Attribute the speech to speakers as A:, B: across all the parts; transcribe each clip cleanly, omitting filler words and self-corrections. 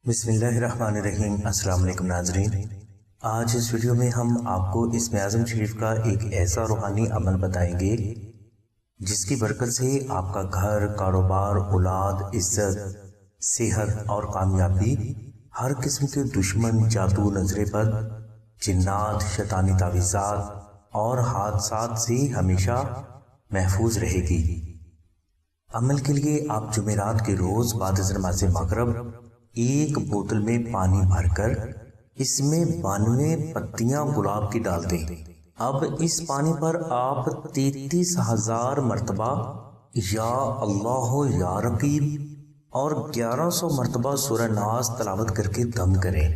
A: بسم اللہ الرحمن الرحیم۔ السلام علیکم ناظرین، آج اس ویڈیو میں ہم آپ کو اسم اعظم شریف کا ایک ایسا روحانی عمل بتائیں گے جس کی برکت سے آپ کا گھر، کاروبار، اولاد، عزت، صحت اور کامیابی ہر قسم کے دشمن، جادو، نظر بد، جنات، شیطانی تعویذات اور حادثات سے ہمیشہ محفوظ رہے گی۔ عمل کے لیے آپ جمعرات کے روز بعد از نماز مغرب ایک بوتل میں پانی بھر کر اس میں 92 پتیاں گلاب کی ڈال دیں۔ اب اس پانی پر آپ 33,000 مرتبہ یا اللہ یا رقیب اور 1100 مرتبہ سورہ ناس تلاوت کر کے دم کریں۔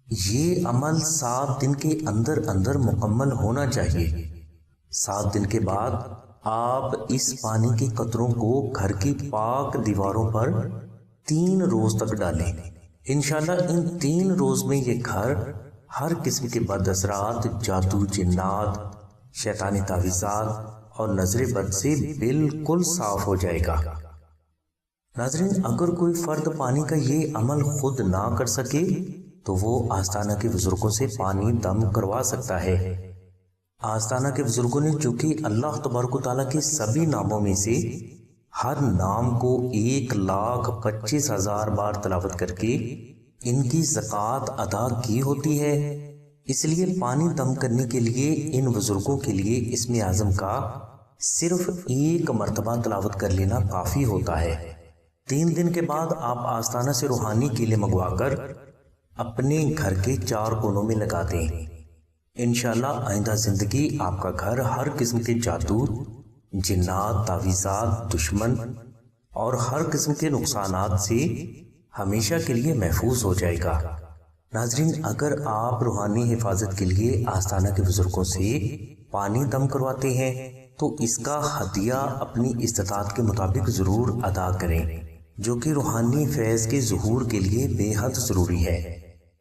A: یہ عمل 7 دن کے اندر اندر مکمل ہونا چاہیے۔ 7 دن کے بعد آپ اس پانی کے قطروں کو گھر کی پاک دیواروں پر 3 روز تک ڈالیں۔ انشاءاللہ ان 3 روز میں یہ گھر ہر قسم کے بد اثرات، جادو، جنات، شیطانی تعویذات اور نظر بد سے بالکل صاف ہو جائے گا۔ ناظرین، اگر کوئی فرد پانی کا یہ عمل خود نہ کر سکے تو وہ آستانہ کے بزرگوں سے پانی دم کروا سکتا ہے۔ آستانہ کے بزرگوں نے چونکہ اللہ تبارک و تعالیٰ کے سبھی ناموں میں سے ہر نام کو 1,25,000 بار تلاوت کر کے ان کی زکوٰۃ ادا کی ہوتی ہے، اس لیے پانی دم کرنے کے لیے ان بزرگوں کے لیے اسم اعظم کا صرف 1 مرتبہ تلاوت کر لینا کافی ہوتا ہے۔ 3 دن کے بعد آپ آستانہ سے روحانی کیلے منگوا کر اپنے گھر کے 4 کونوں میں لگا دیں۔ انشاءاللہ آئندہ زندگی آپ کا گھر ہر قسم کے جادو، جنات، تعویذات، دشمن اور ہر قسم کے نقصانات سے ہمیشہ کے لیے محفوظ ہو جائے گا۔ ناظرین، اگر آپ روحانی حفاظت کے لیے آستانہ کے بزرگوں سے پانی دم کرواتے ہیں تو اس کا ہدیہ اپنی استطاعت کے مطابق ضرور ادا کریں، جو کہ روحانی فیض کے ظہور کے لیے بے حد ضروری ہے۔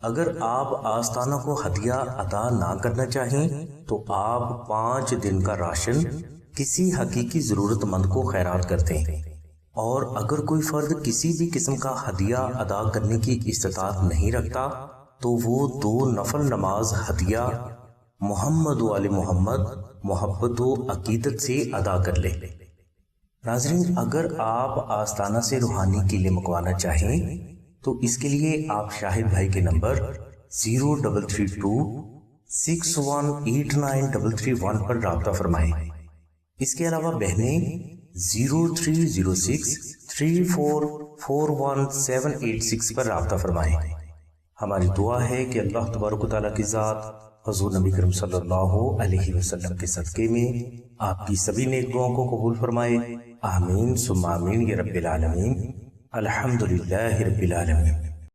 A: اگر آپ آستانہ کو ہدیہ ادا نہ کرنا چاہیں تو آپ 5 دن کا راشن کسی حقیقی ضرورت مند کو خیرات کر دیں، اور اگر کوئی فرد کسی بھی قسم کا ہدیہ ادا کرنے کی استطاعت نہیں رکھتا تو وہ 2 نفل نماز ہدیہ محمد و آل محمد محبت و عقیدت سے ادا کر لے۔ ناظرین، اگر آپ آستانہ سے روحانی کیلے منگوانا چاہیں تو اس کے لیے آپ شاہد بھائی کے نمبر 0332 6189 پر رابطہ فرمائیں۔ اس کے علاوہ بہنیں 0306 3441 پر رابطہ فرمائیں۔ ہماری دعا ہے کہ اللہ تبارک و تعالیٰ کی ذات حضور نبی کریم صلی اللہ علیہ وسلم کے صدقے میں آپ کی سبھی نیک دعاؤں کو قبول فرمائے۔ آمین ثم آمین یا رب العالمین۔ الحمدللہ رب العالمین۔